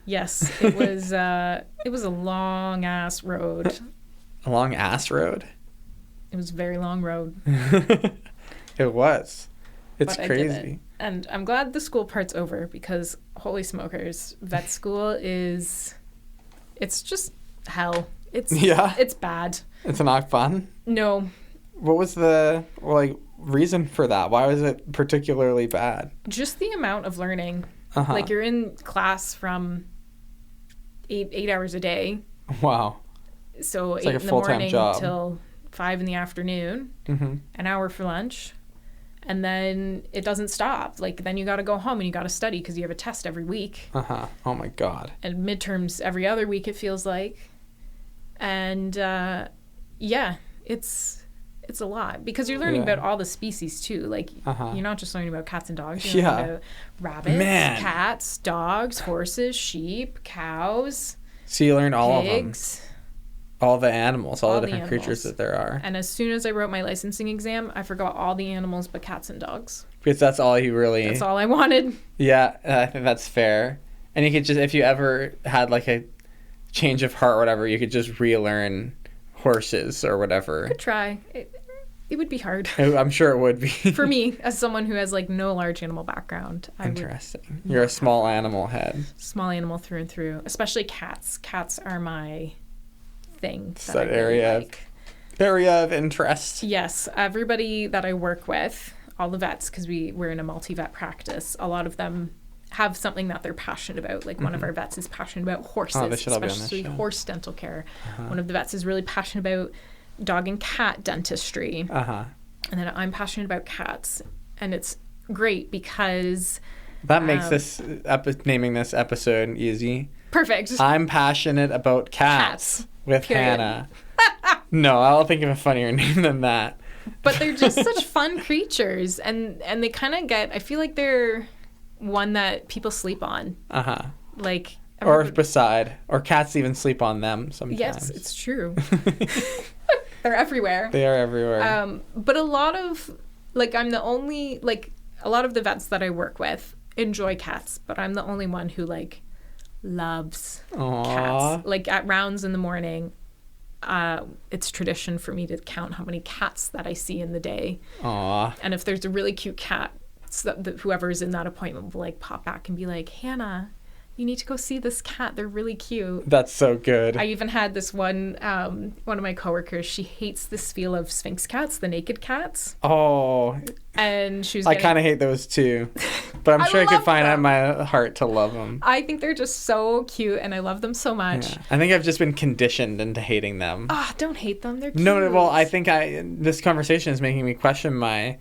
Yes, it was a long ass road. A long ass road? It was a very long road. It was. It's but crazy. I did it. And I'm glad the school part's over because holy smokers, vet school it's just hell. It's bad. It's not fun? No. What was the reason for that? Why was it particularly bad? Just the amount of learning. Uh-huh. Like you're in class from 8 hours a day. Wow. So it's 8 like a in the full-time morning job. till 5 in the afternoon. Mm-hmm. An hour for lunch. And then it doesn't stop. Like then you got to go home and you got to study because you have a test every week. Uh-huh. Oh my God. And midterms every other week it feels like. And it's a lot because you're learning about all the species too. Like you're not just learning about cats and dogs. You're learning about rabbits, cats, dogs, horses, sheep, cows. So you learn all pigs, of them. All the animals, all the different animals. creatures that there are. And as soon as I wrote my licensing exam, I forgot all the animals but cats and dogs. Because that's all you really... That's all I wanted. Yeah, I think that's fair. And you could just, if you ever had like a change of heart or whatever, you could just relearn horses or whatever. Could try. It would be hard. I'm sure it would be. For me, as someone who has like no large animal background. Interesting. You're a small animal head. Small animal through and through. Especially cats. Cats are my thing. It's that area of interest. Yes. Everybody that I work with, all the vets, because we're in a multi-vet practice, a lot of them have something that they're passionate about. Like one of our vets is passionate about horses, especially horse dental care. One of the vets is really passionate about dog and cat dentistry. And then I'm passionate about cats. And it's great because... That makes this naming this episode easy. Perfect. I'm passionate about cats. With Hannah. No, I'll think of a funnier name than that. But they're just such fun creatures. And they kind of get... I feel like they're... one that people sleep on. Like or beside, or cats even sleep on them sometimes. Yes, it's true. They're everywhere. They are everywhere. But a lot of I'm the only a lot of the vets that I work with enjoy cats, but I'm the only one who loves cats. Like at rounds in the morning, it's tradition for me to count how many cats that I see in the day. And if there's a really cute cat, whoever's in that appointment will pop back and be like, Hannah, you need to go see this cat. They're really cute. That's so good. I even had this one of my coworkers, she hates this feel of Sphinx cats, the naked cats. And she was I kind of hate those too. But I'm sure I could find out in my heart to love them. I think they're just so cute and I love them so much. Yeah. I think I've just been conditioned into hating them. Don't hate them. They're cute. No, well, I think this conversation is making me question my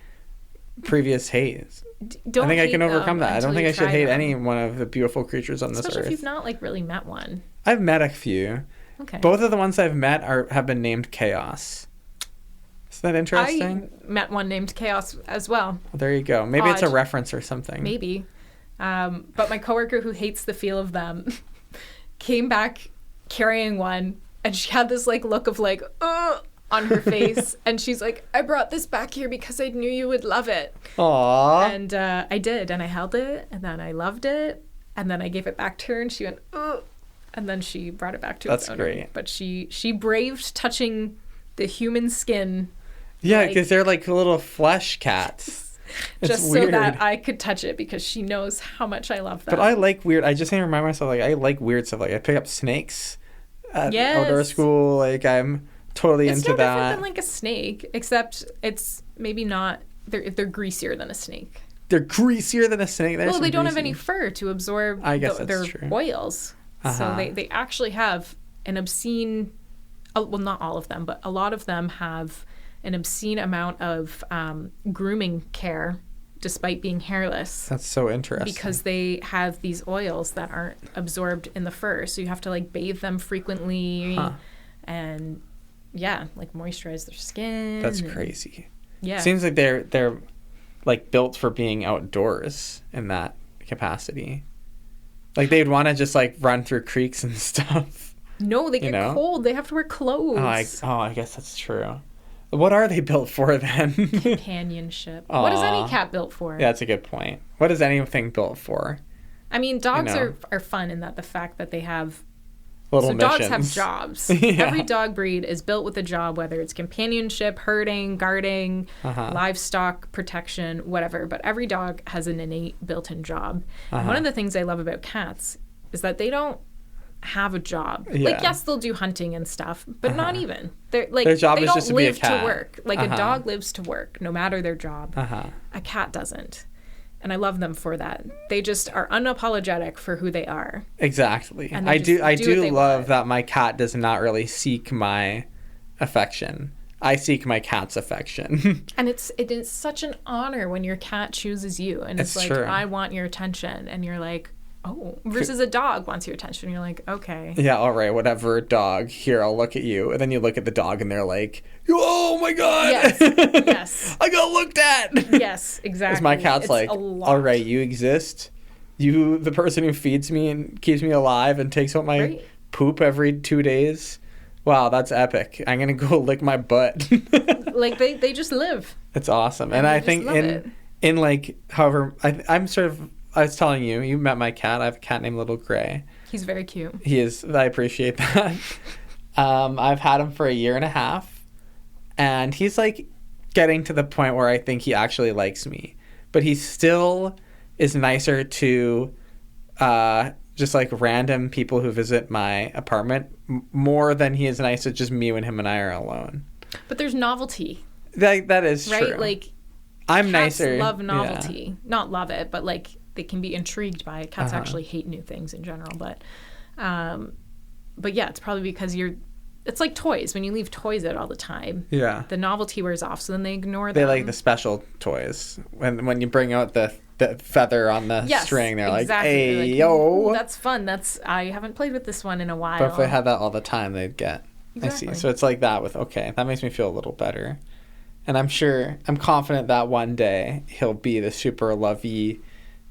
previous hates. I think I can overcome that. I don't think I should hate any one of the beautiful creatures on this earth. Especially if you've not really met one. I've met a few. Okay. Both of the ones I've met have been named Chaos. Is that interesting? I met one named Chaos as well. Well, there you go. Maybe it's a reference or something. Maybe. But my coworker who hates the feel of them came back carrying one, and she had this look of on her face, and she's like, I brought this back here because I knew you would love it. Aww. And I did, and I held it, and then I loved it, and then I gave it back to her, and she went, and then she brought it back to its owner. That's great. But she braved touching the human skin. Yeah, because they're little flesh cats. Just weird. So that I could touch it, because she knows how much I love them. But I like weird. I just need to remind myself, I like weird stuff. I pick up snakes at outdoor school. I'm totally into that. It's no different than a snake, except it's maybe not. They're greasier than a snake. They're greasier than a snake. Well, they don't have any fur to absorb their oils. So they actually have an obscene. Well, not all of them, but a lot of them have an obscene amount of grooming care, despite being hairless. That's so interesting. Because they have these oils that aren't absorbed in the fur, so you have to bathe them frequently, and moisturize their skin. That's crazy. Yeah, seems like they're built for being outdoors in that capacity. They'd want to just run through creeks and stuff. No, they get cold. They have to wear clothes. I guess that's true. What are they built for then? Companionship. What is any cat built for? Yeah, that's a good point. What is anything built for? I mean, dogs are fun in that the fact that they have missions. Dogs have jobs. Yeah. Every dog breed is built with a job, whether it's companionship, herding, guarding, livestock protection, whatever. But every dog has an innate built-in job. And one of the things I love about cats is that they don't have a job. Yeah. Yes, they'll do hunting and stuff, but not even. They're their job is just to be a cat. To work. A dog lives to work, no matter their job. A cat doesn't. And I love them for that. They just are unapologetic for who they are. Exactly. I do love that my cat does not really seek my affection. I seek my cat's affection. And it is such an honor when your cat chooses you, and it's true. I want your attention, and you're like, oh, versus a dog wants your attention. You're like, okay. Yeah, all right, whatever, dog. Here, I'll look at you. And then you look at the dog and they're like, oh my God. Yes. I got looked at. Yes, exactly. Because my cat's all right, you exist. You, the person who feeds me and keeps me alive and takes out my poop every 2 days. Wow, that's epic. I'm going to go lick my butt. They just live. It's awesome. And I think however, I'm sort of, I was telling you, you met my cat. I have a cat named Little Gray. He's very cute. He is. I appreciate that. I've had him for 1.5 years. And he's getting to the point where I think he actually likes me. But he still is nicer to just random people who visit my apartment more than he is nice to just me when him and I are alone. But there's novelty. That is true. Right? I'm cats nicer. Love novelty. Yeah. Not love it, but they can be intrigued by it. Cats actually hate new things in general, but yeah, it's probably because it's like toys. When you leave toys out all the time, the novelty wears off, so then they ignore them. They like the special toys. When you bring out the feather on the string, they're exactly. Hey, yo. That's fun. I haven't played with this one in a while. But if they had that all the time, they'd get. Exactly. I see. So it's like that with, that makes me feel a little better. And I'm confident that one day he'll be the super lovey,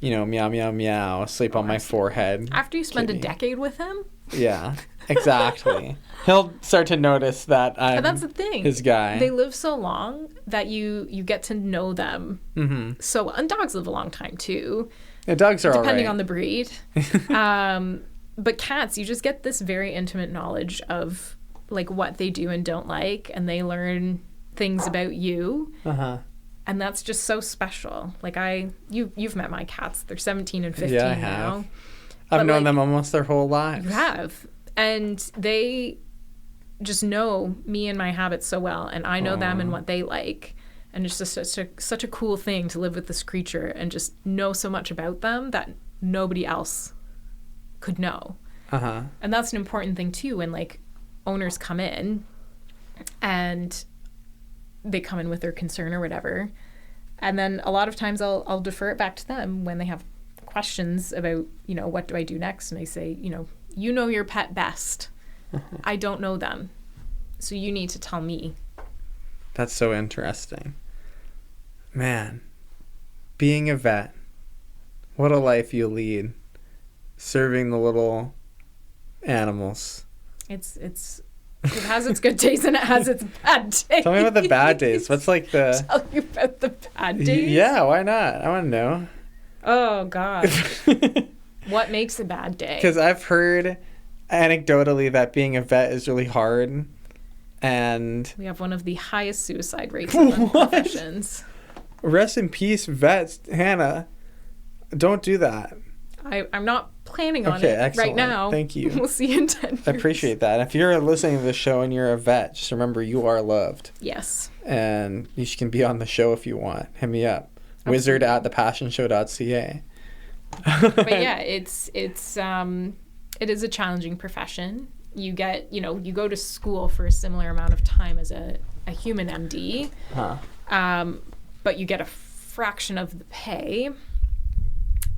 meow, meow, meow, sleep on my forehead. After you spend kitty. a decade with him? Yeah, exactly. He'll start to notice that I'm But that's the thing. his guy. They live so long that you get to know them. Mm-hmm. So, and dogs live a long time too. The dogs are all right. Depending on the breed. But cats, you just get this very intimate knowledge of like what they do and don't like, and they learn things about you. Uh-huh. And that's just so special. Like you've met my cats. They're 17 and 15 Yeah, I now. have. I've known them almost their whole lives. You have. And they just know me and my habits so well, and I know them and what they like. And it's just such a cool thing to live with this creature and just know so much about them that nobody else could know. Uh-huh. And that's an important thing too when like owners come in and they come in with their concern or whatever. And then a lot of times I'll defer it back to them when they have questions about, what do I do next? And I say, you know your pet best. I don't know them. So you need to tell me. That's so interesting. Man, being a vet, what a life you lead. Serving the little animals. It has its good days and it has its bad days. Tell me about the bad days. What's like the... Tell you about the bad days? Yeah, why not? I want to know. Oh, God. What makes a bad day? Because I've heard anecdotally that being a vet is really hard. And... We have one of the highest suicide rates among professions. Rest in peace, vets. Hannah, don't do that. I'm not planning on it excellent. right now. Thank you. We'll see you in 10 years. I appreciate that. If you're listening to the show and you're a vet, just remember you are loved. Yes. And you can be on the show if you want. Hit me up. wizard@thepassionshow.ca. But yeah, it is a challenging profession. You get, you go to school for a similar amount of time as a human MD, but you get a fraction of the pay.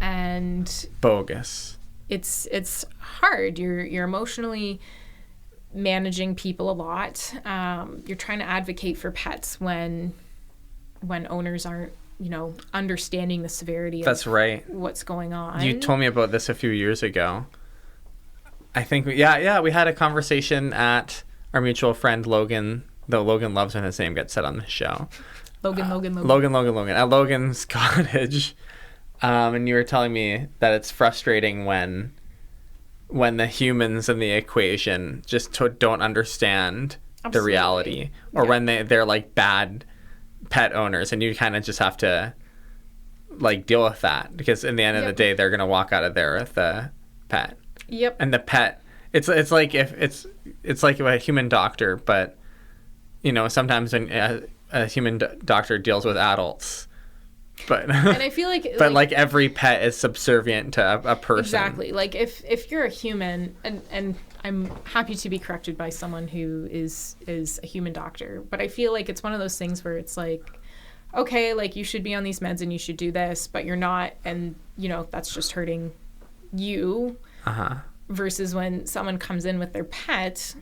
And bogus. It's hard. You're emotionally managing people a lot. You're trying to advocate for pets when owners aren't, understanding the severity of That's right. what's going on. You told me about this a few years ago. I think we had a conversation at our mutual friend Logan, though Logan loves when his name gets said on the show. Logan. Logan. At Logan's cottage. And you were telling me that it's frustrating when the humans in the equation just don't understand the reality, or when they're like bad pet owners, and you kind of just have to like deal with that, because in the end of the day they're gonna walk out of there with the pet. Yep. And the pet, it's like if it's like a human doctor, but sometimes when a human doctor deals with adults. But and I feel like like every pet is subservient to a person. Exactly. Like if you're a human, and I'm happy to be corrected by someone who is a human doctor, but I feel like it's one of those things where it's like, okay, like you should be on these meds and you should do this, but you're not, and that's just hurting you. Versus when someone comes in with their pet,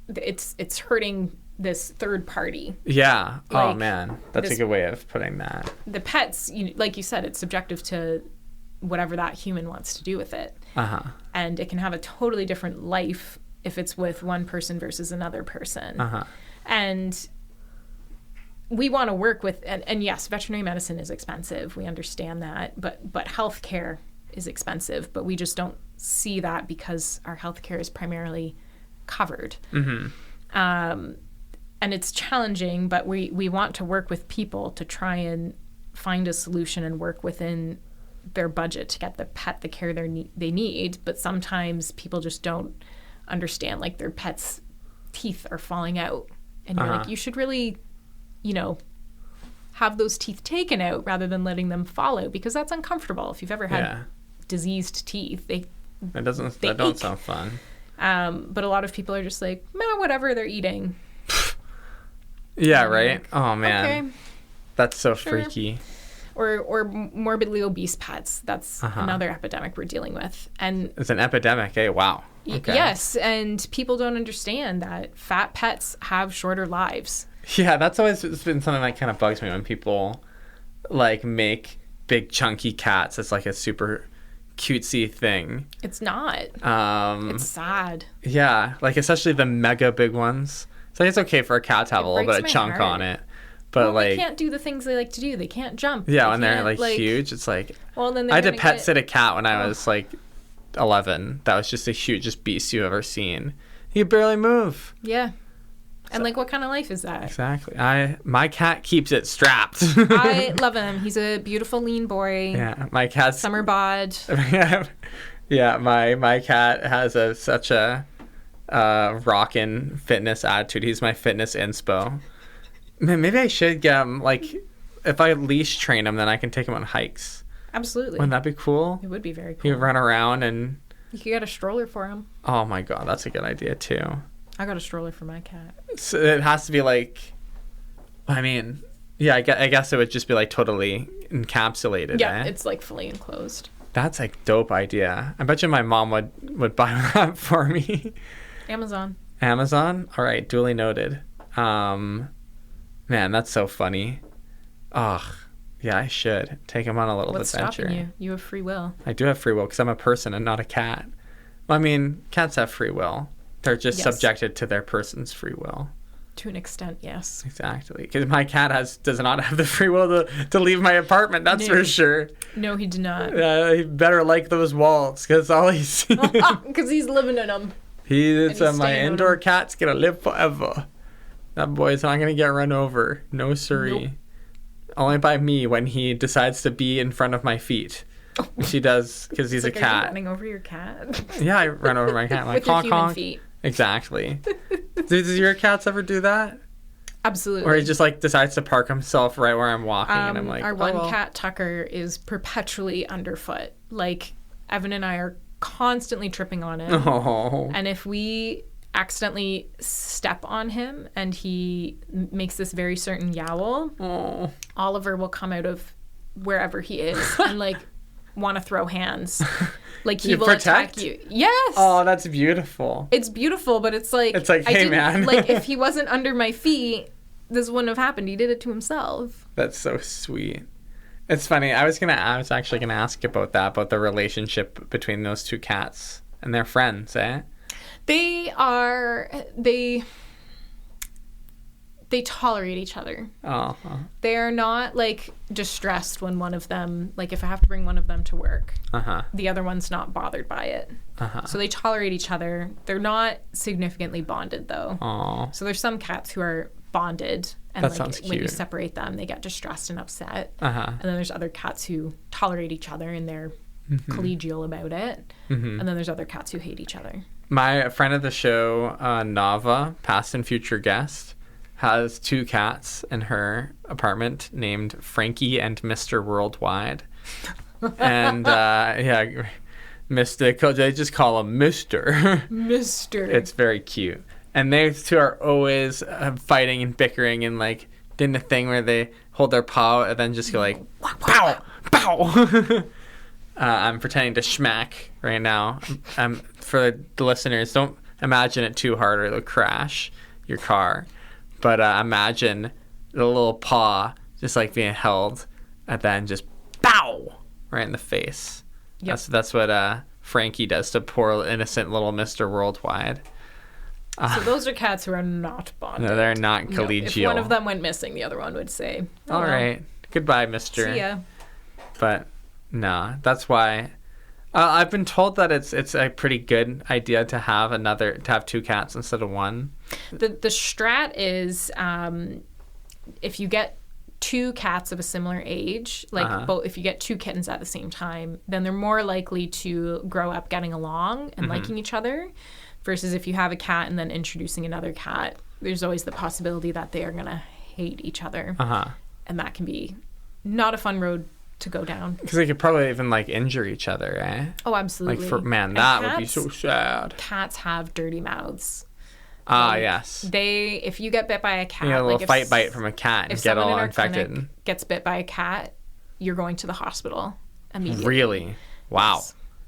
it's hurting this third party. Yeah. Oh Like, man, that's a good way of putting that. The pets, like you said, it's subjective to whatever that human wants to do with it. And it can have a totally different life if it's with one person versus another person. And we want to work with, and yes, veterinary medicine is expensive. We understand that, but healthcare is expensive, but we just don't see that because our healthcare is primarily covered. And it's challenging, but we want to work with people to try and find a solution and work within their budget to get the pet the care they need. But sometimes people just don't understand, like their pet's teeth are falling out. And you're like, you should really, have those teeth taken out rather than letting them fall out, because that's uncomfortable. If you've ever had diseased teeth, that don't sound fun. But a lot of people are just like, whatever, they're eating. Yeah, right? Like, oh, man. Okay. That's so freaky. Or morbidly obese pets. That's another epidemic we're dealing with. And it's an epidemic, eh? Wow. Okay. Yes, and people don't understand that fat pets have shorter lives. Yeah, that's always been something that kind of bugs me when people, like, make big chunky cats as like a super cutesy thing. It's not. It's sad. Yeah, like especially the mega big ones. So it's okay for a cat to have a little bit of chunk on it. But they can't do the things they like to do. They can't jump. Yeah, when they're like huge, it's like. Well, then I had to pet sit a cat when I was like 11. That was just the hugest beast you've ever seen. He could barely move. Yeah. And like, what kind of life is that? Exactly. My cat keeps it strapped. I love him. He's a beautiful lean boy. Yeah, my cat's summer bod. Yeah, my cat has such a rockin' fitness attitude. He's my fitness inspo. Man, maybe I should get him, like, if I leash train him, then I can take him on hikes. Absolutely. Wouldn't that be cool? It would be very cool. He would run around and... You could get a stroller for him. Oh my god, that's a good idea too. I got a stroller for my cat. So it has to be like... I mean, yeah, I guess it would just be like totally encapsulated, Yeah, it's like fully enclosed. That's a dope idea. I bet you my mom would buy that for me. Amazon. All right, duly noted. Man, that's so funny. Ugh. Yeah, I should take him on a little adventure. What's stopping you? You have free will. I do have free will because I'm a person and not a cat. Well, I mean, cats have free will. They're just subjected to their person's free will. To an extent, yes. Exactly. Because my cat does not have the free will to leave my apartment, that's for sure. No, he did not. He better like those walls because all he's... Because he's living in them. He's my indoor cat's going to live forever. That boy's not going to get run over. No siree. Nope. Only by me when he decides to be in front of my feet. Which he does because he's a cat. Are you running over your cat? Yeah, I run over my cat. Like, with your human feet. Exactly. Does your cats ever do that? Absolutely. Or he just like decides to park himself right where I'm walking and I'm like, our one cat, Tucker, is perpetually underfoot. Like, Evan and I are constantly tripping on him. Oh. And if we accidentally step on him and he makes this very certain yowl, Oliver will come out of wherever he is and like want to throw hands. Like he will attack you. Yes. Oh, that's beautiful. It's beautiful, but it's like hey man. Like if he wasn't under my feet, this wouldn't have happened. He did it to himself. That's so sweet. It's funny. I was actually gonna ask about that, about the relationship between those two cats and their friends, eh? They tolerate each other. Oh. They are not like distressed when one of them, like if I have to bring one of them to work, the other one's not bothered by it. So they tolerate each other. They're not significantly bonded though. Aww. So there's some cats who are bonded, and that sounds cute. When you separate them, they get distressed and upset. And then there's other cats who tolerate each other and they're collegial about it. And then there's other cats who hate each other. My friend of the show, Nava, past and future guest, has two cats in her apartment named Frankie and Mr. Worldwide. And they just call him Mr. Mr. It's very cute. And they two are always fighting and bickering and like doing the thing where they hold their paw and then just go like, pow, pow. I'm pretending to schmack right now. For the listeners, don't imagine it too hard or it'll crash your car. But imagine the little paw just like being held and then just pow right in the face. Yep. That's what Frankie does to poor innocent little Mr. Worldwide. So those are cats who are not bonded. No, they're not collegial. If one of them went missing, the other one would say, all right, goodbye, Mr. See ya. But no, that's why I've been told that it's a pretty good idea to have two cats instead of one. The strat is if you get two cats of a similar age, like both, if you get two kittens at the same time, then they're more likely to grow up getting along and liking each other. Versus if you have a cat and then introducing another cat, there's always the possibility that they are gonna hate each other, and that can be not a fun road to go down. Because they could probably even like injure each other, eh? Oh, absolutely. Like that would be so sad. Cats have dirty mouths. Yes. If you get bit by a cat, you get a little bite from a cat and get all infected. Gets bit by a cat, you're going to the hospital immediately. Really? Wow.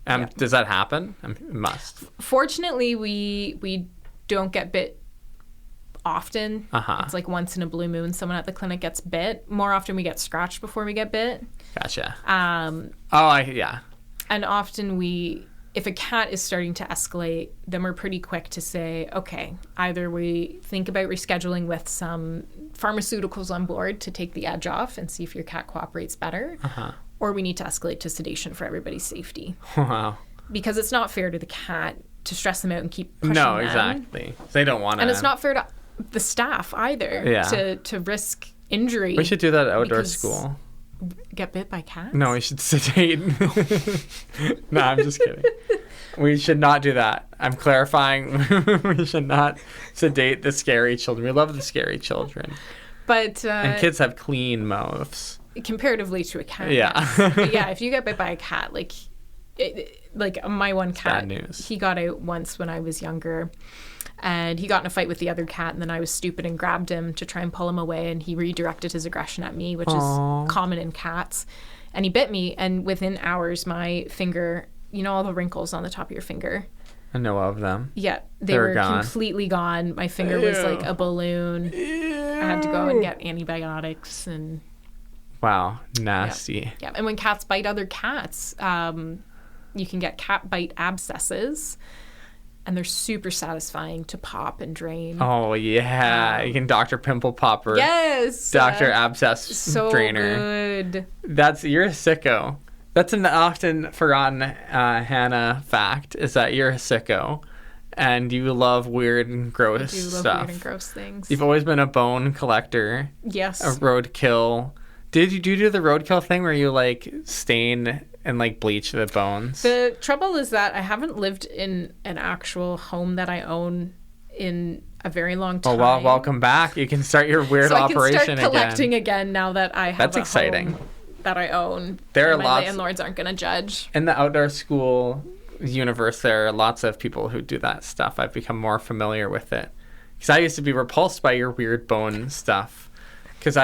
Yes. Does that happen? It must. Fortunately, we don't get bit often. It's like once in a blue moon someone at the clinic gets bit. More often we get scratched before we get bit. Gotcha. And often if a cat is starting to escalate, then we're pretty quick to say, okay, either we think about rescheduling with some pharmaceuticals on board to take the edge off and see if your cat cooperates better, or we need to escalate to sedation for everybody's safety. Wow. Because it's not fair to the cat to stress them out and keep pushing them. No, exactly. They don't want to. And it's not fair to the staff either to risk injury. We should do that at outdoor school. Get bit by cats? No, we should sedate. No, I'm just kidding. We should not do that. I'm clarifying. We should not sedate the scary children. We love the scary children. But and kids have clean mouths. Comparatively to a cat. Yeah. But yeah, if you get bit by a cat, like my one cat, bad news. He got out once when I was younger. And he got in a fight with the other cat, and then I was stupid and grabbed him to try and pull him away, and he redirected his aggression at me, which is common in cats. And he bit me, and within hours, my finger, you know all the wrinkles on the top of your finger? I know of them. Yeah, they were gone. Completely gone. My finger was like a balloon. I had to go and get antibiotics. And wow, nasty. Yeah, and when cats bite other cats, you can get cat bite abscesses. And they're super satisfying to pop and drain. Oh, yeah. You can Dr. Pimple Popper. Yes. Dr. Abscess so Drainer. Good. You're a sicko. That's an often forgotten Hannah fact, is that you're a sicko. And you love weird and gross I do love stuff. Weird and gross things. You've always been a bone collector. Yes. A roadkill. Do you do the roadkill thing where you like stain and like bleach the bones? The trouble is that I haven't lived in an actual home that I own in a very long time. Oh, well, welcome back. You can start your weird operation again. I can start collecting again now that I have That's a exciting. home that I own. There are my lots. landlords aren't going to judge. In the outdoor school universe, there are lots of people who do that stuff. I've become more familiar with it. Because I used to be repulsed by your weird bone stuff. Because in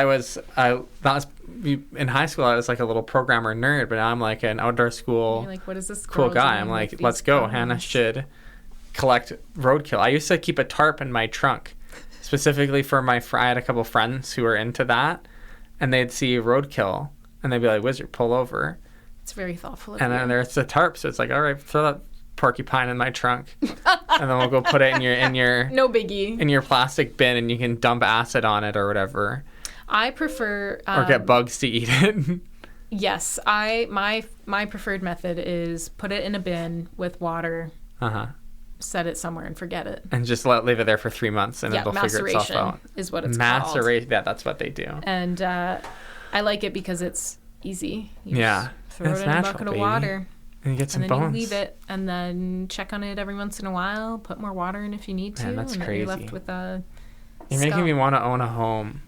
high school, I was like a little programmer nerd, but now I'm like an outdoor school You're like, what is this cool guy. I'm like, let's go. Bones? Hannah should collect roadkill. I used to keep a tarp in my trunk, specifically for I had a couple friends who were into that, and they'd see roadkill, and they'd be like, Wizard, pull over. It's very thoughtful of and you. then there's the tarp, so it's like, all right, throw that porcupine in my trunk, and then we'll go put it in your no biggie in your plastic bin, and you can dump acid on it or whatever. I prefer or get bugs to eat it. Yes, my preferred method is put it in a bin with water, set it somewhere and forget it, and just leave it there for 3 months, and it'll figure itself out. Is what it's Maceration. Yeah, that's what they do. And I like it because it's easy. You throw it's it in a natural, bucket of water, and you get some and then bones. you leave it, and then check on it every once in a while. Put more water in if you need to. Man, that's and crazy. Then you're left with a. You're making me want to own a home.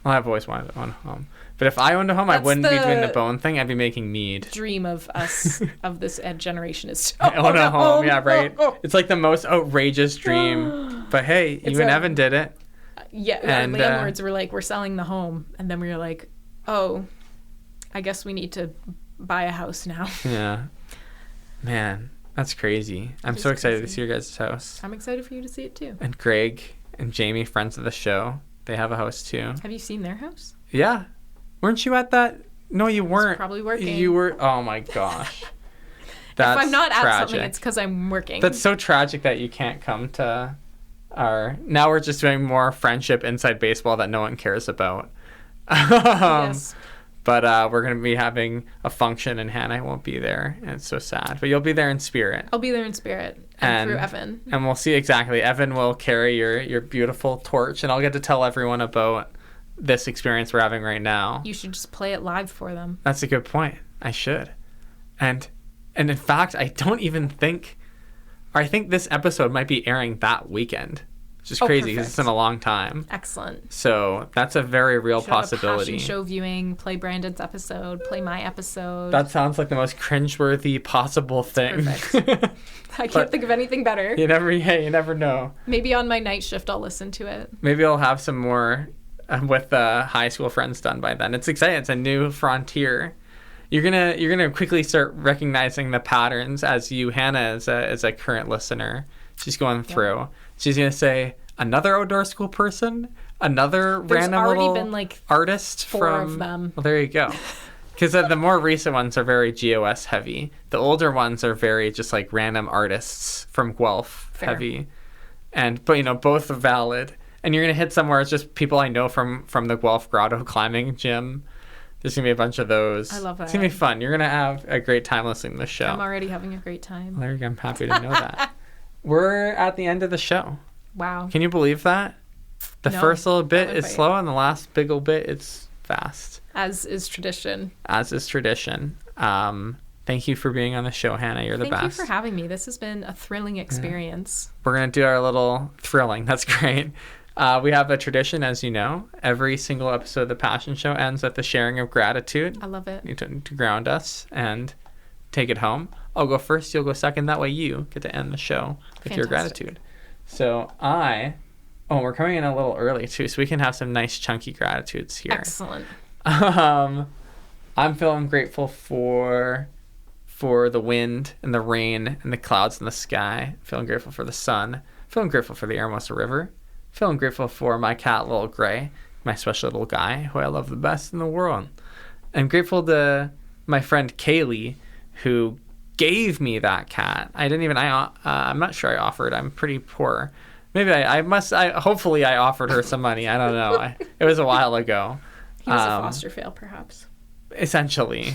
Well, I've always wanted to own a home. But if I owned a home, I wouldn't be doing the bone thing. I'd be making mead. Dream of us, of this generation is to own a home. Yeah, right? It's like the most outrageous dream. But hey, you and Evan did it. Yeah, and our landlords were like, we're selling the home. And then we were like, oh, I guess we need to buy a house now. Yeah. Man, that's crazy. I'm so excited to see your guys' house. I'm excited for you to see it too. And Greg and Jamie, friends of the show, they have a house too. Have you seen their house? Yeah. Weren't you at that? No, you weren't. Probably working. You were. Oh my gosh. That's if I'm not tragic. at something, it's because I'm working. That's so tragic that you can't come to our. Now we're just doing more friendship inside baseball that no one cares about. Yes. But we're going to be having a function, and Hannah won't be there, and it's so sad. But you'll be there in spirit. I'll be there in spirit, and through Evan. And we'll see exactly. Evan will carry your beautiful torch, and I'll get to tell everyone about this experience we're having right now. You should just play it live for them. That's a good point. I should. And in fact, I don't even think... I think this episode might be airing that weekend. Which is crazy because it's been a long time. Excellent. So that's a very real possibility. Passion show viewing, play Brandon's episode, play my episode. That sounds like the most cringeworthy possible thing. Perfect. I can't think of anything better. You never know. Maybe on my night shift I'll listen to it. Maybe I'll have some more with high school friends done by then. It's exciting. It's a new frontier. You're gonna quickly start recognizing the patterns as Hannah is a current listener. She's going through. She's going to say, another outdoor school person, another There's random already little been like artist 4 from. of them. Well, there you go. Because the more recent ones are very GOS heavy. The older ones are very just like random artists from Guelph heavy. But both are valid. And you're gonna hit somewhere it's just people I know from the Guelph Grotto climbing gym. There's gonna be a bunch of those. I love that. It's gonna be fun. You're gonna have a great time listening to the show. I'm already having a great time. Well, there you go. I'm happy to know that. We're at the end of the show. Wow. Can you believe that? The No, first little bit I would is wait. slow, and the last big old bit it's fast. As is tradition. As is tradition. Thank you for being on the show, Hannah. You're the Thank best. you for having me. This has been a thrilling experience. We're going to do our little thrilling. That's great. We have a tradition, as you know. Every single episode of The Passion Show ends with the sharing of gratitude. I love it. To ground us and take it home. I'll go first. You'll go second. That way you get to end the show with your Fantastic. gratitude. So we're coming in a little early, too, so we can have some nice chunky gratitudes here. Excellent. I'm feeling grateful for the wind and the rain and the clouds in the sky. Feeling grateful for the sun. Feeling grateful for the Aramosa River. Feeling grateful for my cat, Little Gray, my special little guy who I love the best in the world. I'm grateful to my friend Kaylee who gave me that cat. I'm not sure I offered. I'm pretty poor. Maybe hopefully I offered her some money. I don't know. It was a while ago. He was a foster fail, perhaps. Essentially.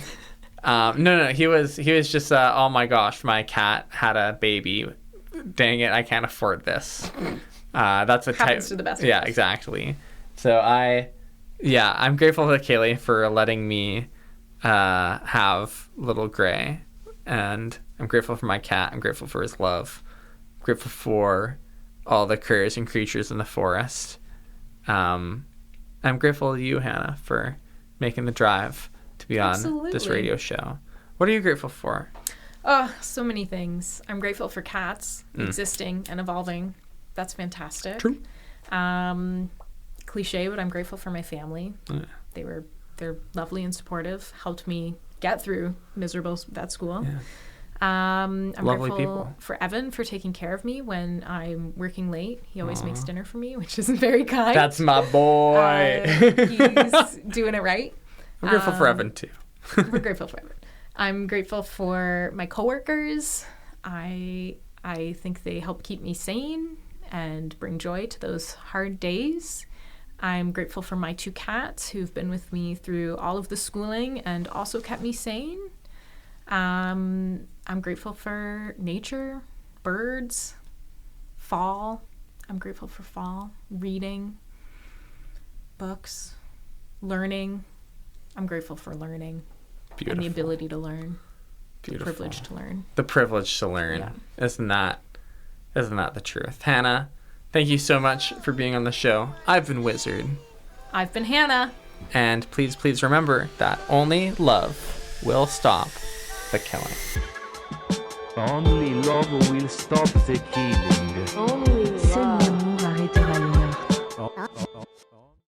No, he was just oh my gosh, my cat had a baby. Dang it, I can't afford this. That's a Happens type. to the best of Yeah, us. exactly. So I'm grateful to Kaylee for letting me have Little Gray, and I'm grateful for my cat. I'm grateful for his love. I'm grateful for all the critters and creatures in the forest. I'm grateful to you, Hannah, for making the drive to be on this Absolutely. radio show. What are you grateful for? Oh, so many things. I'm grateful for cats existing and evolving. That's fantastic. True. Cliche, but I'm grateful for my family. They're lovely and supportive. Helped me get through miserable vet school. Yeah. I'm Lovely grateful people. for Evan for taking care of me when I'm working late. He always makes dinner for me, which isn't very kind. That's my boy. He's doing it right. I'm grateful for Evan, too. We're grateful for Evan. I'm grateful for my coworkers. I think they help keep me sane and bring joy to those hard days. I'm grateful for my 2 cats who've been with me through all of the schooling and also kept me sane. I'm grateful for nature, birds, fall. I'm grateful for fall, reading, books, learning. I'm grateful for learning. Beautiful. And the ability to learn. Beautiful. The privilege to learn. The privilege to learn. Yeah. Isn't that the truth? Hannah, thank you so much for being on the show. I've been Wizard. I've been Hannah. And please remember that only love will stop the killing. Only love will stop the killing. Only Seul l'amour arrêtera le meurtre.